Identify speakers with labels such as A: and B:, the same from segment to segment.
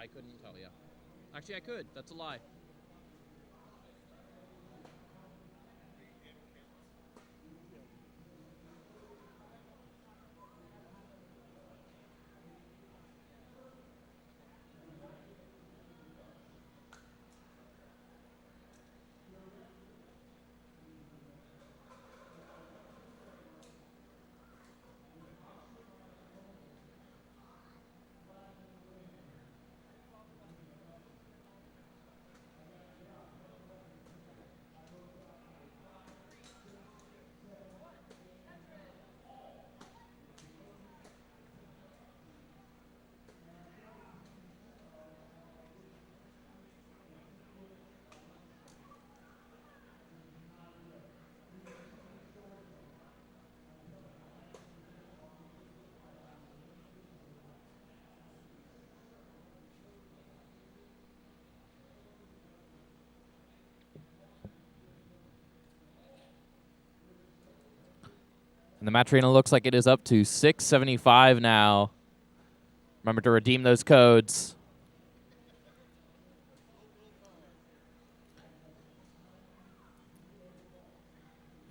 A: I couldn't tell you. Actually, I could. That's a lie.
B: And the match arena looks like it is up to 675 now. Remember to redeem those codes.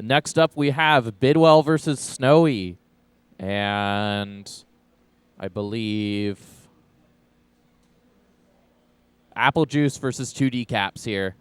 B: Next up, we have Bidwell versus Snowy. And I believe Apple Juice versus 2D Caps here.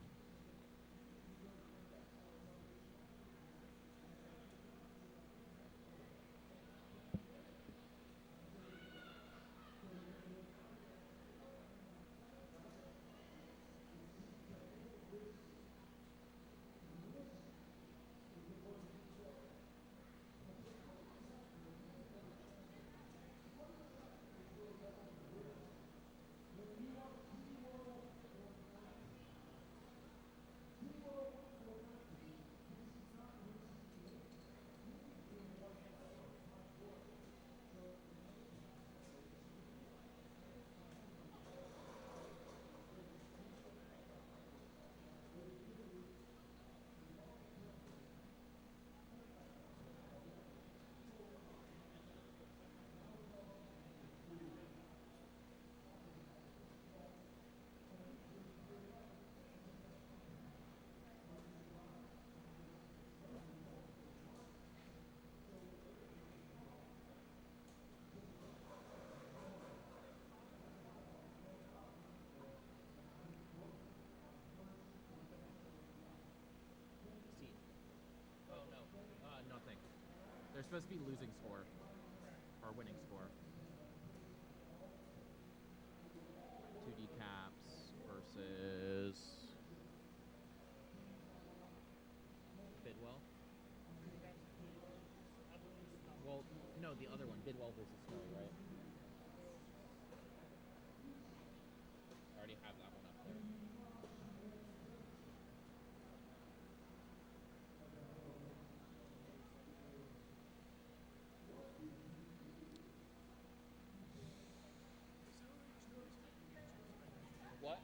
B: They're supposed to be losing score or winning score. 2D Caps versus Bidwell. Well, no, the other one, Bidwell versus Snowy, right? I already have that one up there. What?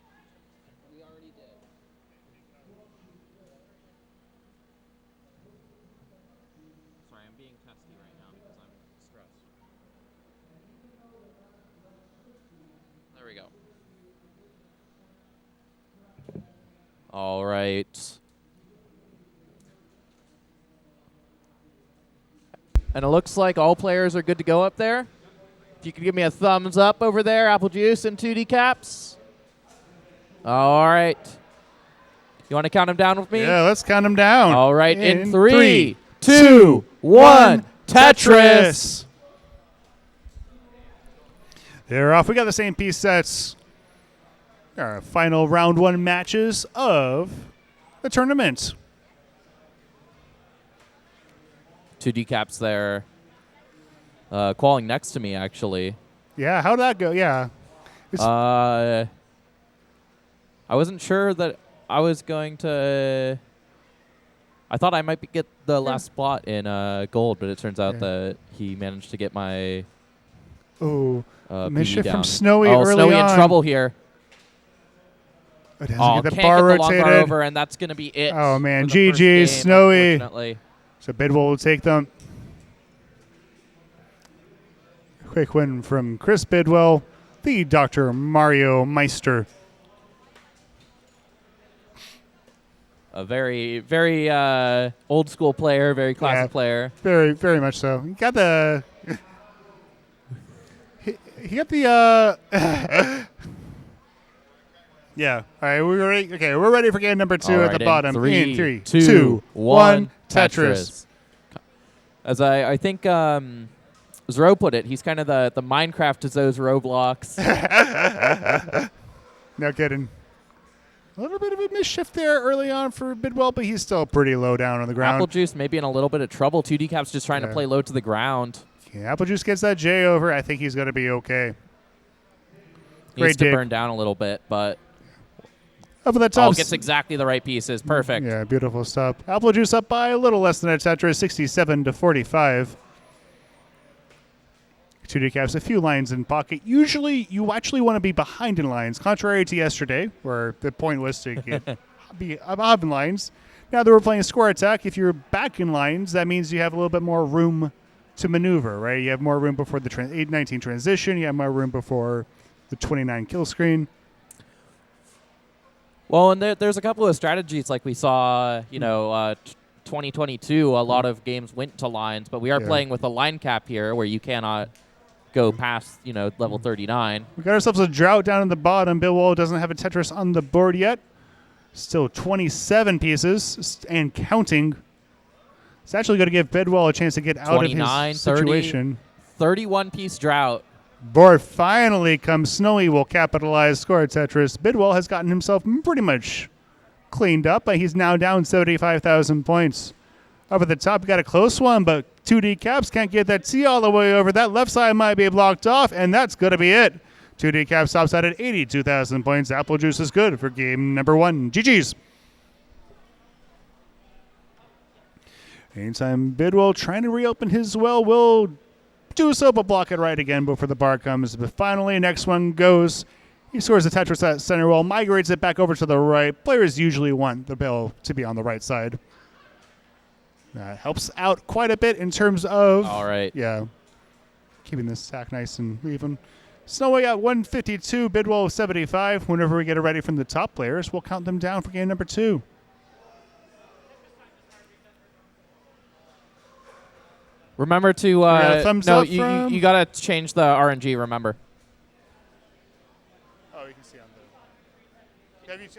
B: We already did. Sorry, I'm being testy right now because I'm stressed. There we go. All right. And it looks like all players are good to go up there. If you could give me a thumbs up over there, Apple Juice and 2D Caps. All right. You want to count them down with me?
C: Yeah, let's count them down.
B: All right. In 3, 2, 1, Tetris.
C: They're off. We got the same piece sets. Our final round one matches of the tournament.
B: 2D Caps there. Qualling next to me, actually.
C: Yeah, how'd that go? Yeah.
B: I wasn't sure that I was going to... I thought I might get the last spot in gold, but it turns out that he managed to get my
C: mischief
B: down.
C: from Snowy early
B: Snowy
C: on.
B: in trouble here.
C: It has
B: Oh,
C: to get the
B: can't
C: bar
B: get the long
C: rotated.
B: bar over, and that's going to be it.
C: Oh, man.
B: for the first
C: GG,
B: game,
C: Snowy.
B: unfortunately.
C: So Bidwell will take them. Quick win from Chris Bidwell. the Dr. Mario Meister.
B: A very, very old school player, very classic player.
C: Very, very much so. He got the. he got the. Yeah. All right. We're ready. Okay, we're ready for game number 2
B: All
C: at
B: right,
C: the bottom.
B: in
C: 3,
B: 2, 1,
C: Tetris.
B: As I think Zro put it, he's kind of the Minecraft to those Roblox.
C: No kidding. A little bit of a mischief there early on for Bidwell, but he's still pretty low down on the ground.
B: Apple Juice maybe in a little bit of trouble. 2D Cap's just trying to play low to the ground.
C: Yeah, Apple Juice gets that J over. I think he's going to be okay.
B: Needs to burn down a little bit, but
C: up at the top.
B: gets exactly the right pieces. Perfect.
C: Yeah, beautiful stuff. Apple Juice up by a little less than a Tetris, 67-45. 2D Caps, a few lines in pocket. Usually, you actually want to be behind in lines, contrary to yesterday, where the point was to be above in lines. Now that we're playing score attack, if you're back in lines, that means you have a little bit more room to maneuver, right? You have more room before the 8-19 transition. You have more room before the 29 kill screen.
B: Well, and there's a couple of strategies like we saw, 2022, a lot of games went to lines, but we are playing with a line cap here where you cannot go past, level 39.
C: We got ourselves a drought down in the bottom. Bidwell doesn't have a Tetris on the board yet. Still 27 pieces and counting. It's actually going to give Bidwell a chance to get out of his situation.
B: 31-piece drought.
C: Board finally comes. Snowy will capitalize, score a Tetris. Bidwell has gotten himself pretty much cleaned up, but he's now down 75,000 points. Up at the top, we got a close one, but 2D Caps can't get that T all the way over. That left side might be blocked off, and that's going to be it. 2D Caps stops out at 82,000 points. Apple Juice is good for game number 1. GG's. Anytime Bidwell trying to reopen his well will do so, but block it right again before the bar comes. But finally, next one goes. He scores the Tetris at center well, migrates it back over to the right. Players usually want the bill to be on the right side. That helps out quite a bit in terms of keeping this stack nice and even. Snowy at 152, Bidwell 75. Whenever we get it ready from the top players, we'll count them down for game number 2.
B: Remember to you got to change the RNG. Remember.
C: Oh, you can see on the. Have you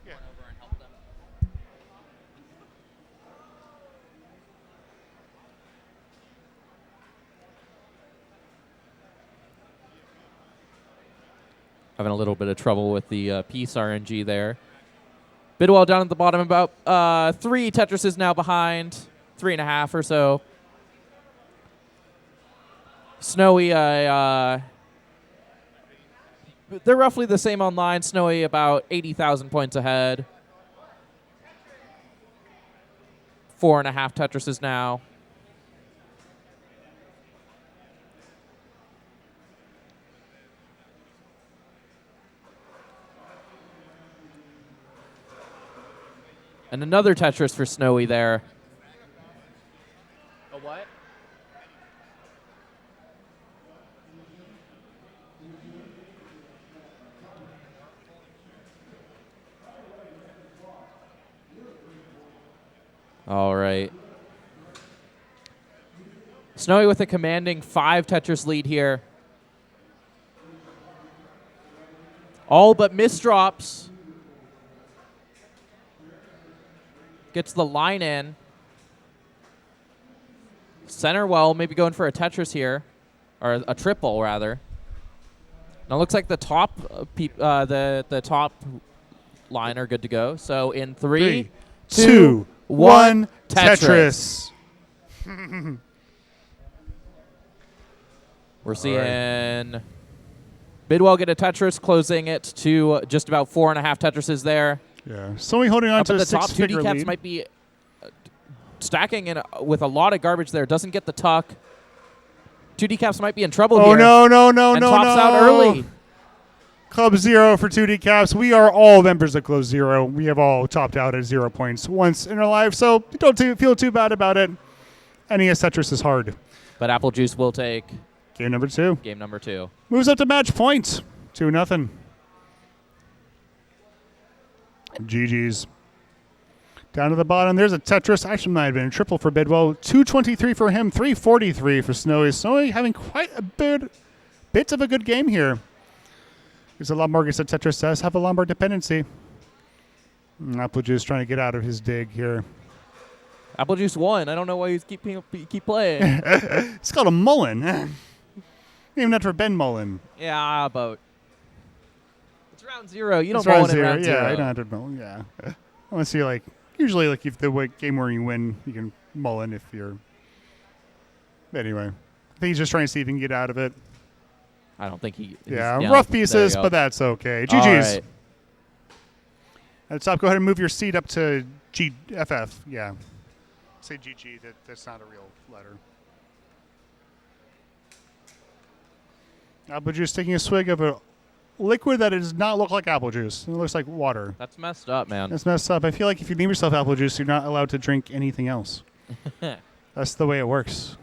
C: yeah.
B: Having a little bit of trouble with the piece RNG there. Bidwell down at the bottom, about 3 Tetrises now behind, 3.5 or so. Snowy, they're roughly the same online. Snowy about 80,000 points ahead. 4.5 Tetrises now. And another Tetris for Snowy there. A what? All right. Snowy with a commanding 5 Tetris lead here. All but misdrops. Gets the line in. Center well, maybe going for a Tetris here. Or a triple, rather. Now it looks like the top the top line are good to go. So in 3, 2, 1, Tetris. We're seeing Bidwell get a Tetris, closing it to just about 4.5 Tetrises there.
C: Yeah. Snowy holding on
B: up
C: to
B: at
C: a
B: the top. 2D Caps
C: lead.
B: might be stacking in with a lot of garbage there. Doesn't get the tuck. 2D Caps might be in trouble here.
C: Oh, no.
B: And tops out early.
C: Club 0 for 2D Caps. We are all members of Club 0. We have all topped out at 0 points once in our life, so don't feel too bad about it. NES Tetris is hard.
B: But Apple Juice will take
C: Game number 2.
B: Game number 2.
C: Moves up to match point. 2-0. GG's. Down to the bottom, there's a Tetris. Actually, might have been a triple for Bidwell. 223 for him, 343 for Snowy. Snowy having quite a bit of a good game here. There's a lot more against the Tetris does have a lot more dependency. Apple Juice trying to get out of his dig here.
B: Apple Juice won. I don't know why you keep playing.
C: It's called a Mullen. Even not for Ben Mullen.
B: Yeah, but it's round 0. You don't
C: It's round
B: mull in round 0.
C: Yeah, I don't have to mull. Yeah. Unless you usually if the game where you win, you can mull in if you're. Anyway, I think he's just trying to see if he can get out of it.
B: I don't think he.
C: Yeah, rough pieces, but that's okay. GG's.
B: Right.
C: At the top, go ahead and move your seat up to GFF. Yeah. Say GG. That's not a real letter. Apple Juice taking a swig of a liquid that does not look like apple juice. It looks like water.
B: That's messed up, man.
C: That's messed up. I feel like if you name yourself apple juice, you're not allowed to drink anything else. That's the way it works.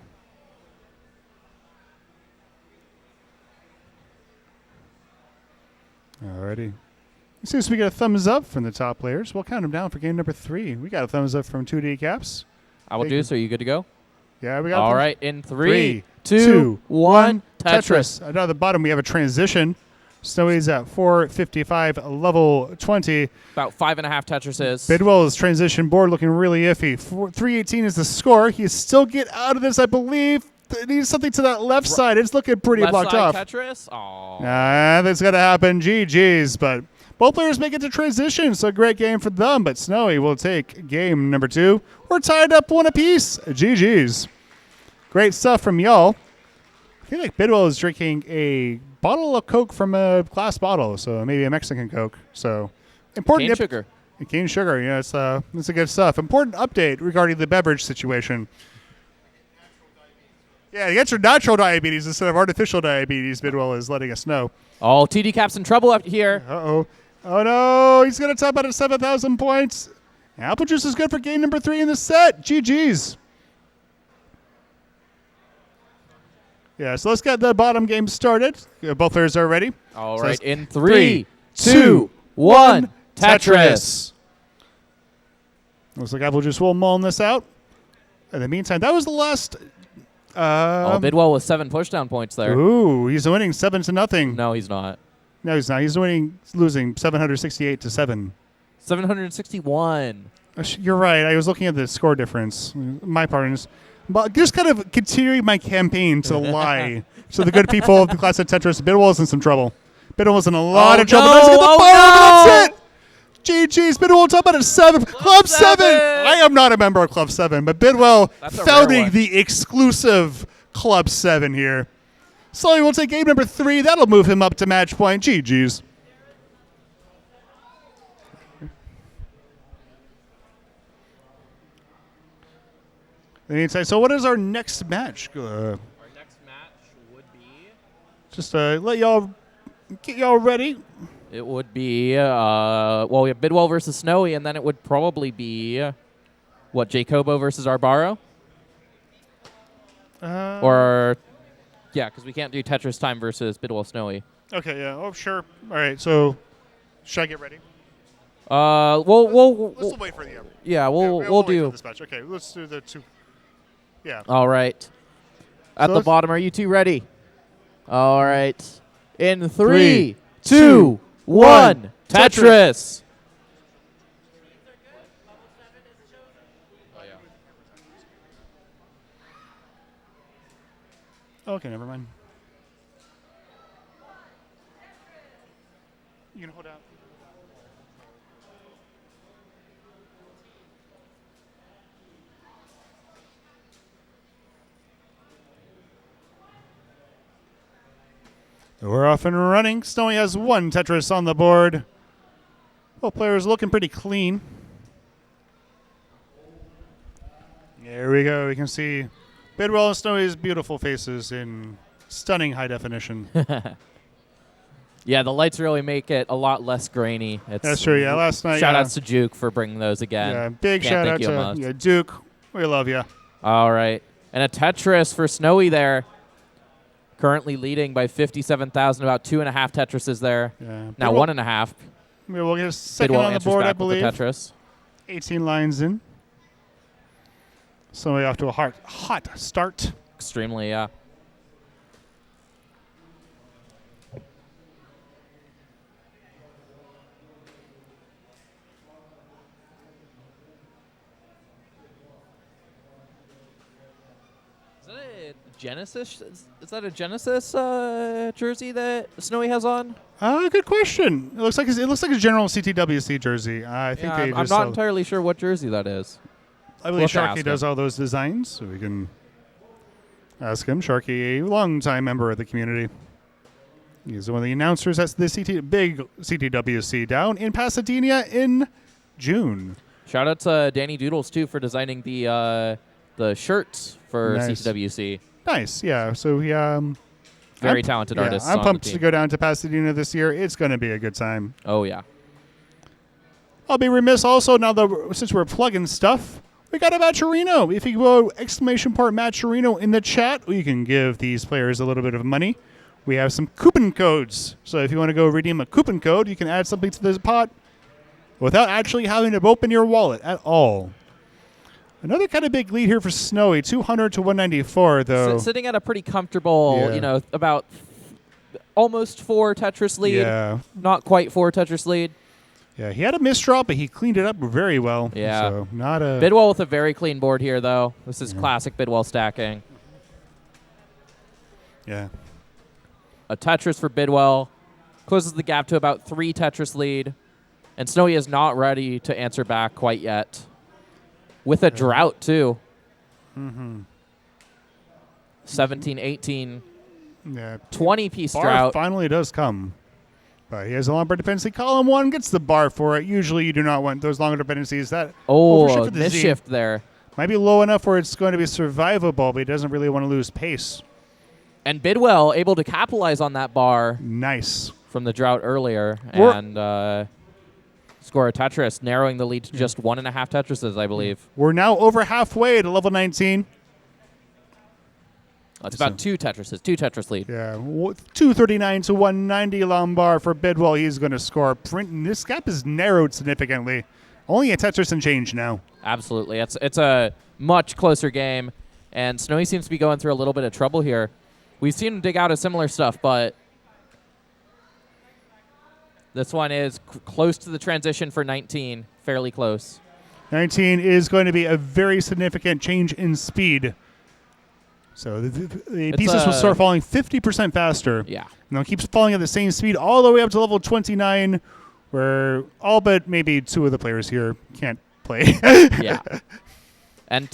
C: Alrighty. As soon as we get a thumbs up from the top players, we'll count them down for game number 3. We got a thumbs up from 2D Caps.
B: Apple Juice, are you good to go?
C: Yeah, we got
B: all right, in 3, 2, 1, Tetris.
C: Down at the bottom, we have a transition. Snowy's at 455, level 20.
B: About 5.5 Tetrises.
C: Bidwell's transition board looking really iffy. 318 is the score. He still get out of this, I believe. It needs something to that left side. It's looking pretty
B: left
C: blocked
B: side
C: off.
B: Tetris? Aww.
C: That's going to happen. GG's. But both players make it to transition, so great game for them. But Snowy will take game number 2. We're tied up 1 apiece. GG's. Great stuff from y'all. I feel like Bidwell is drinking a bottle of Coke from a glass bottle, so maybe a Mexican Coke. So important.
B: Cane sugar.
C: Cane sugar, yeah, it's a good stuff. Important update regarding the beverage situation. Yeah, he gets your natural diabetes instead of artificial diabetes, Bidwell is letting us know.
B: Oh, TD Cap's in trouble up here.
C: Uh-oh. Oh, no. He's going to top out at 7,000 points. Apple Juice is good for game number 3 in the set. GG's. Yeah, so let's get the bottom game started. Both players are ready.
B: All
C: So
B: right,
C: it's
B: in 3, 2, 1, Tetris.
C: Looks like Apple Juice will mull this out. In the meantime, that was the last.
B: Bidwell with 7 pushdown points there.
C: Ooh, he's winning 7-0.
B: No, he's not.
C: No, he's not. He's losing 768-7.
B: 761.
C: You're right. I was looking at the score difference. My pardons. But just kind of continuing my campaign to lie. So the good people of the class of Tetris, Bidwell is in some trouble. Bidwell was in a lot of trouble. Let's get the bottom. That's it. GG's. Bidwell top out at 7. Club 7. I am not a member of Club 7, but Bidwell founding the exclusive Club 7 here. Slowly we'll take game number 3. That'll move him up to match point. GG's. So what is our next match?
B: Our next match would be...
C: Just let y'all get y'all ready.
B: It would be, we have Bidwell versus Snowy, and then it would probably be, Jacobo versus Arbaro? Yeah, because we can't do Tetris time versus Bidwell Snowy.
C: Okay, yeah. Oh, sure. All right, so should I get ready?
B: Let's
C: wait for the other.
B: Yeah, we'll do
C: this match. Okay, let's do the 2. Yeah.
B: All right. At the bottom, are you 2 ready? All right. In 3, 2, 1, Tetris.
C: Okay, never mind. You can hold out. We're off and running. Snowy has 1 Tetris on the board. Both players looking pretty clean. There we go. We can see Bidwell and Snowy's beautiful faces in stunning high definition.
B: Yeah, the lights really make it a lot less grainy.
C: That's true, yeah. Last night,
B: shout-outs to Juke for bringing those again.
C: Yeah, big shout-out to Duke. We love you.
B: All right. And a Tetris for Snowy there. currently leading by 57,000, about 2.5 Tetrises there.
C: Yeah.
B: Now 1.5.
C: We'll get a second
B: Bidwell
C: on the
B: answers
C: board, I
B: back with the
C: believe.
B: Tetris.
C: 18 lines in. So we're off to a hot start.
B: Extremely, yeah. Genesis? Is that a Genesis jersey that Snowy has on?
C: Good question. It looks like a general CTWC jersey. I think
B: Yeah,
C: they
B: I'm
C: just
B: not
C: sell-
B: entirely sure what jersey that is.
C: I believe
B: We'll have to
C: Sharky
B: ask
C: does
B: him.
C: all those designs, so we can ask him. Sharky, a longtime member of the community. He's one of the announcers at the big CTWC down in Pasadena in June.
B: Shout out to Danny Doodles too for designing the shirts for
C: Nice.
B: CTWC.
C: Nice, yeah. So he
B: Very talented artists.
C: I'm
B: on
C: pumped
B: the
C: to
B: team.
C: go down to Pasadena this year. It's going to be a good time.
B: Oh yeah.
C: I'll be remiss also now that since we're plugging stuff, we got a Matcherino. If you go !Matcherino in the chat, you can give these players a little bit of money. We have some coupon codes. So if you want to go redeem a coupon code, you can add something to this pot without actually having to open your wallet at all. Another kind of big lead here for Snowy, 200 to 194, though.
B: Sitting at a pretty comfortable,
C: Yeah.
B: about almost 4 Tetris lead.
C: Yeah.
B: Not quite 4 Tetris lead.
C: Yeah, he had a misdraw, but he cleaned it up very well.
B: Yeah.
C: So not a...
B: Bidwell with a very clean board here, though. This is classic Bidwell stacking.
C: Yeah.
B: A Tetris for Bidwell. Closes the gap to about 3 Tetris lead. And Snowy is not ready to answer back quite yet. With a drought, too. 17, 18,
C: Yeah.
B: 20-piece
C: Bar
B: drought.
C: finally does come. But he has a long bar dependency. Column 1 gets the bar for it. Usually you do not want those longer dependencies. That
B: Oh,
C: overshift with the Z
B: misshift there.
C: might be low enough where it's going to be survivable, but he doesn't really want to lose pace.
B: And Bidwell able to capitalize on that bar
C: Nice.
B: from the drought earlier
C: We're-
B: and score a Tetris, narrowing the lead to just 1.5 Tetrises, I believe.
C: We're now over halfway to level 19.
B: That's about 2 Tetrises, 2 Tetris lead.
C: Yeah, 239 to 190 Lombard for Bidwell. He's going to score. This gap is narrowed significantly. Only a Tetris and change now.
B: Absolutely. It's a much closer game, and Snowy seems to be going through a little bit of trouble here. We've seen him dig out of similar stuff, but this one is close to the transition for 19, fairly close.
C: 19 is going to be a very significant change in speed. So the pieces will start falling 50% faster.
B: Yeah.
C: And it keeps falling at the same speed all the way up to level 29, where all but maybe 2 of the players here can't play.
B: Yeah. And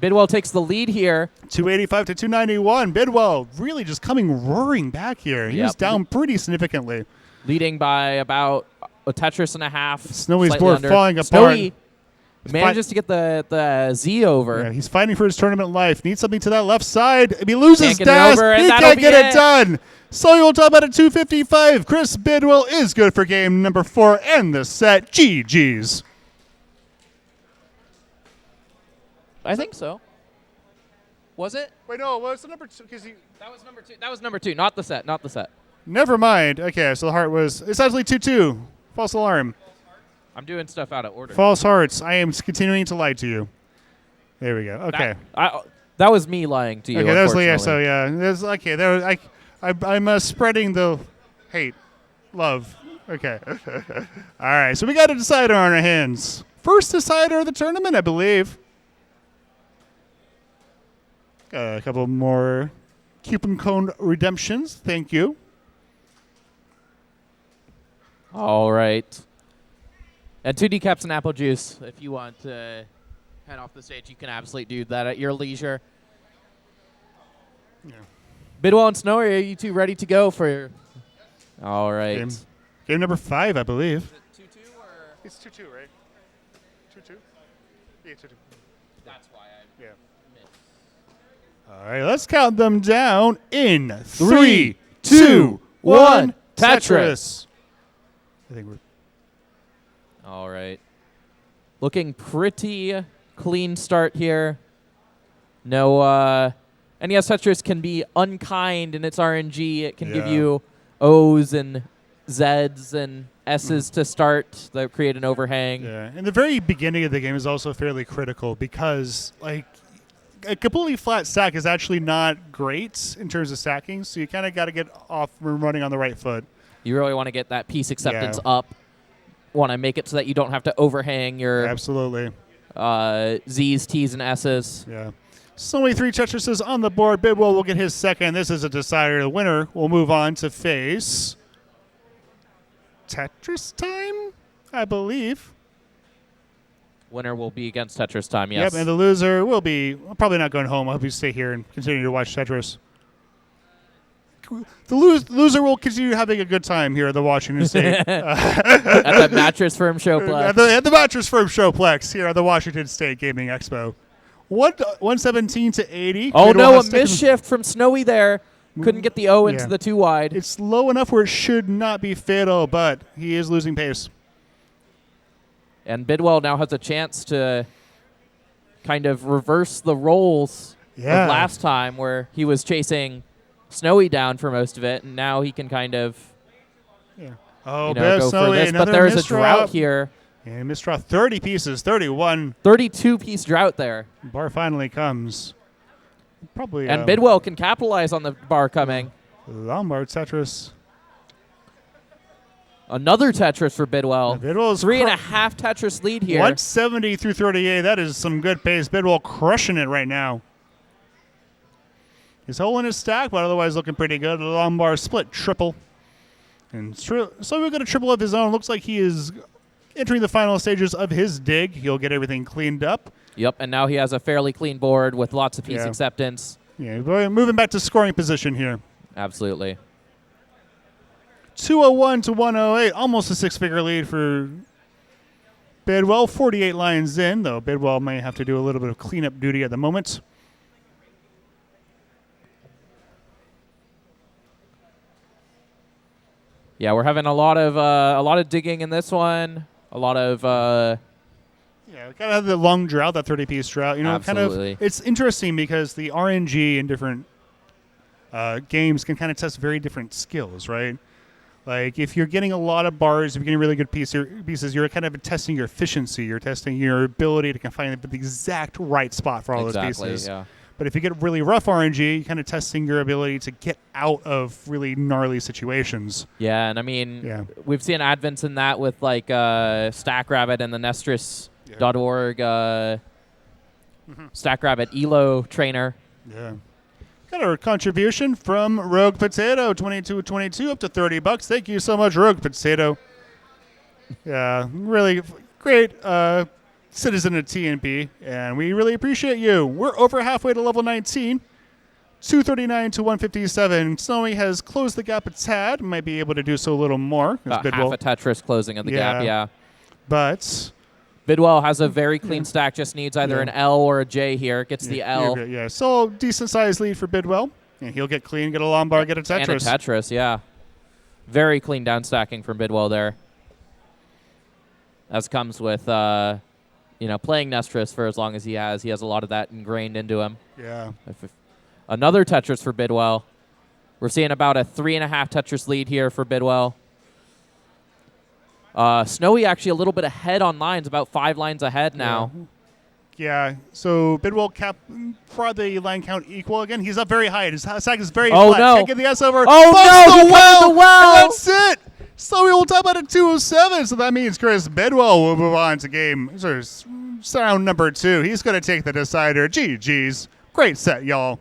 B: Bidwell takes the lead here.
C: 285 to 291. Bidwell really just coming roaring back here. He
B: Yep.
C: was down pretty significantly.
B: Leading by about a Tetris and a half.
C: Snowy's
B: slightly
C: board
B: under.
C: falling apart.
B: Snowy manages to get the Z over.
C: Yeah, he's fighting for his tournament life. Needs something to that left side. If he loses
B: Can't get it
C: dash,
B: over, and
C: he
B: that'll
C: can't
B: be
C: get it
B: it.
C: done. So you'll talk about a 255. Chris Bidwell is good for game number 4 and the set. GG's.
B: I think so. Was it?
C: Wait, no, what's the number 2?
B: That was number 2. That was number 2, not the set. Not the set.
C: Never mind. Okay, so the heart was. It's actually 2-2. False alarm.
B: I'm doing stuff out of order.
C: False hearts. I am continuing to lie to you. There we go. Okay.
B: That was me lying to you.
C: Okay, that was yeah.
B: unfortunately.
C: So yeah, there's okay. There, I'm spreading the hate, love. Okay. All right. So we got a decider on our hands. First decider of the tournament, I believe. Got a couple more coupon code redemptions. Thank you.
B: All right. And 2 decaps and apple juice. If you want to head off the stage, you can absolutely do that at your leisure.
C: Yeah.
B: Bidwell and Snowy, are you two ready to go for? All right.
C: Game number 5, I believe.
B: Is it 2-2 or?
C: It's 2-2, right? 2-2. Yeah, 2-2.
B: That's why I
C: Yeah.
B: missed.
C: All right, let's count them down in
B: 3,
C: 2, 1.
B: Tetris.
C: I think we're.
B: All right. Looking pretty clean start here. No NES Tetris can be unkind in its RNG. It can give you O's and Z's and S's to start that create an overhang.
C: Yeah, and the very beginning of the game is also fairly critical because, like, a completely flat stack is actually not great in terms of stacking, so you kind of got to get off running on the right foot.
B: You really want to get that piece acceptance up. Want to make it so that you don't have to overhang your
C: absolutely
B: Z's, T's, and S's.
C: Yeah. So only 3 Tetrises on the board. Bidwell will get his second. This is a decider. The winner will move on to face Tetris Time, I believe.
B: Winner will be against Tetris Time, yes.
C: Yep, and the loser will be probably not going home. I hope you stay here and continue to watch Tetris. The loser will continue having a good time here at the Washington State.
B: At the Mattress Firm Showplex.
C: At the Mattress Firm Showplex here at the Washington State Gaming Expo. 117 to 80.
B: Oh, no, a misshift from Snowy there. Couldn't get the O into the 2 wide.
C: It's low enough where it should not be fatal, but he is losing pace.
B: And Bidwell now has a chance to kind of reverse the roles of last time where he was chasing Snowy down for most of it, and now he can kind of go
C: Snowy,
B: for this. But there's a drought here.
C: Yeah, misdraw 30 pieces, 31.
B: 32-piece drought there.
C: Bar finally comes. Probably.
B: And Bidwell can capitalize on the bar coming.
C: Lombard Tetris.
B: Another Tetris for Bidwell.
C: Bidwell's
B: 3.5 Tetris lead here.
C: 170 through 38. That is some good pace. Bidwell crushing it right now. He's holding his stack, but otherwise looking pretty good. The Lombard split triple. And so we've got a triple of his own. Looks like he is entering the final stages of his dig. He'll get everything cleaned up.
B: Yep, and now he has a fairly clean board with lots of piece acceptance.
C: Yeah, moving back to scoring position here.
B: Absolutely.
C: 201 to 108, almost a 6-figure lead for Bidwell. 48 lines in, though Bidwell may have to do a little bit of cleanup duty at the moment.
B: Yeah, we're having a lot of digging in this one. A lot of
C: kind of have the long drought, that 30-piece drought.
B: Absolutely.
C: Kind of. It's interesting because the RNG in different games can kind of test very different skills, right? Like if you're getting a lot of bars, if you're getting really good pieces, you're kind of testing your efficiency. You're testing your ability to find the exact right spot for all those pieces.
B: Yeah.
C: But if you get really rough RNG, you're kind of testing your ability to get out of really gnarly situations.
B: Yeah, and I mean, we've seen advents in that with like StackRabbit and the Nestris.org StackRabbit ELO trainer.
C: Yeah. Got our contribution from Rogue Potato, 22.22 up to $30. Thank you so much, Rogue Potato. Yeah, really great citizen of TNP, and we really appreciate you. We're over halfway to level 19, 239 to 157. Snowy has closed the gap a tad, might be able to do so a little more.
B: About half a Tetris closing of the gap,
C: But
B: Bidwell has a very clean stack, just needs either an L or a J here. Gets the L.
C: Yeah, so decent sized lead for Bidwell. And he'll get clean, get a Lombard, get a Tetris.
B: And a Tetris, yeah. Very clean down stacking from Bidwell there. As comes with playing Nestris for as long as he has. He has a lot of that ingrained into him.
C: Yeah.
B: Another Tetris for Bidwell. We're seeing about a 3.5 Tetris lead here for Bidwell. Snowy actually a little bit ahead on lines, about 5 lines ahead now.
C: Yeah, so Bidwell brought the line count equal again. He's up very high. His stack is very flat.
B: No.
C: Can't get the S over.
B: Oh, no,
C: the well.
B: And
C: that's it. So we will top out at 207. So that means Chris Bidwell will move on to game round number 2. He's going to take the decider. GG's. Great set, y'all.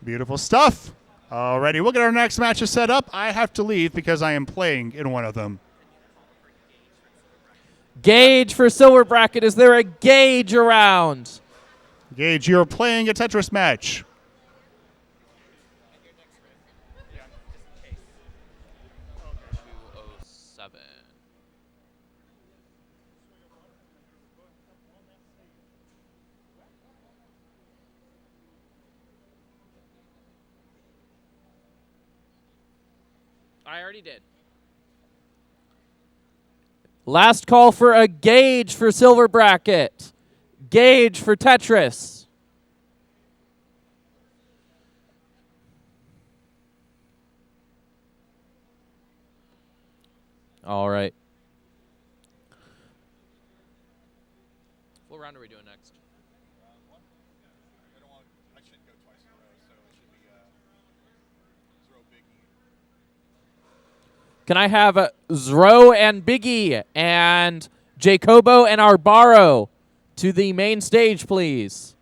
C: Beautiful stuff. Alrighty, we'll get our next matches set up. I have to leave because I am playing in one of them.
B: Gauge for Silver Bracket. Is there a gauge around?
C: Gage, you're playing a Tetris match.
B: I already did. Last call for a gauge for Silver Bracket. Gauge for Tetris. All right.
A: What round are we doing next?
D: I shouldn't go twice in a row, so it should be throw biggie.
B: Can I have Zro and Biggie and Jacobo and Arbaro to the main stage, please?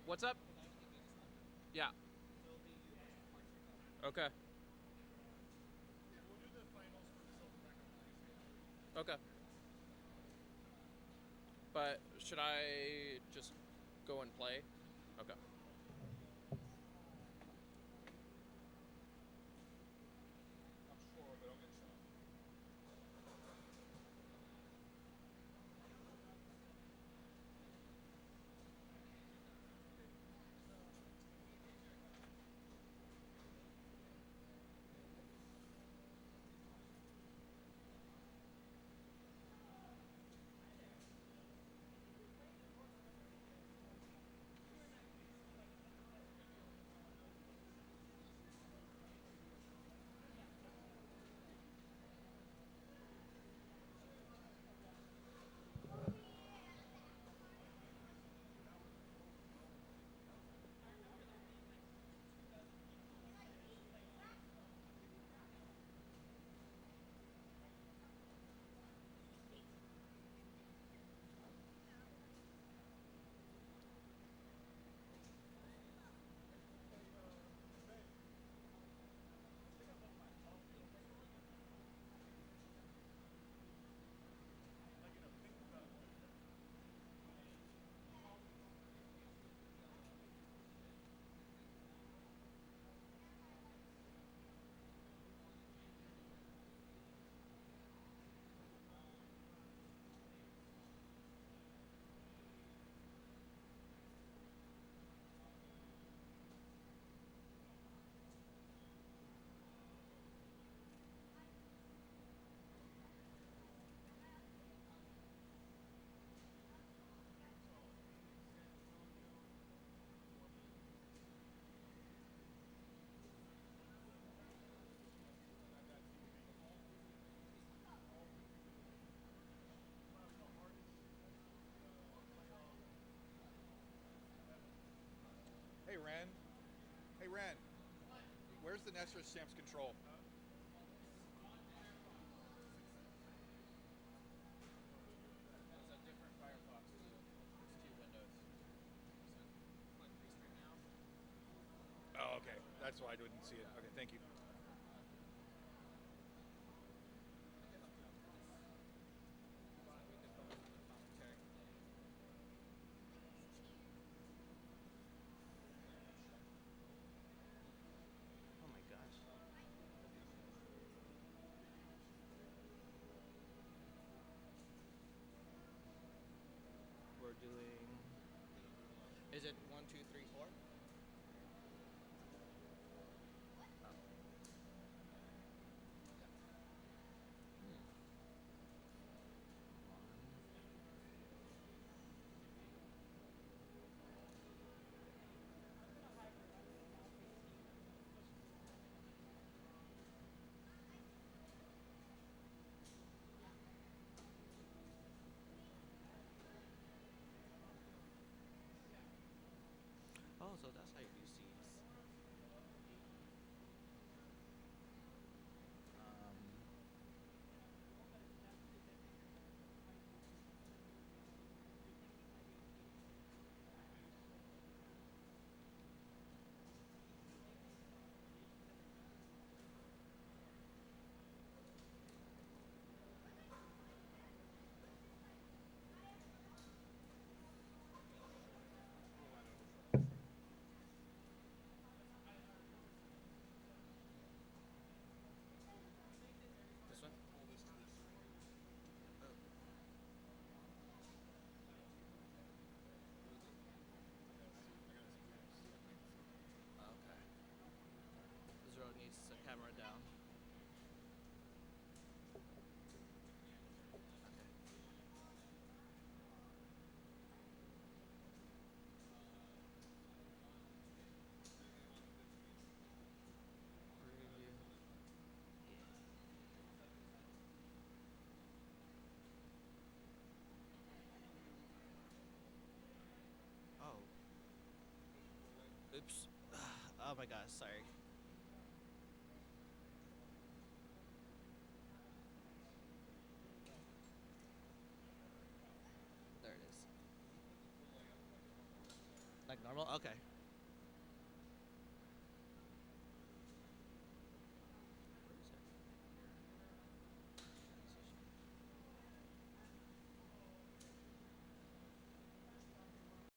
A: What's up? Yeah. Okay. Okay. But should I just go and play? Okay.
D: Hey, Ren. Hey, Ren. Where's the Nestor Stamps control?
A: It's a different Firefox. It's 2 windows. Click restream now.
D: Oh, okay. That's why I didn't see it. Okay, thank you.
A: Oh my gosh. We're doing. Is it 1, 2, 3, 4? Oh, so
E: Oops. Oh my gosh, sorry. There it is. Like normal? Okay.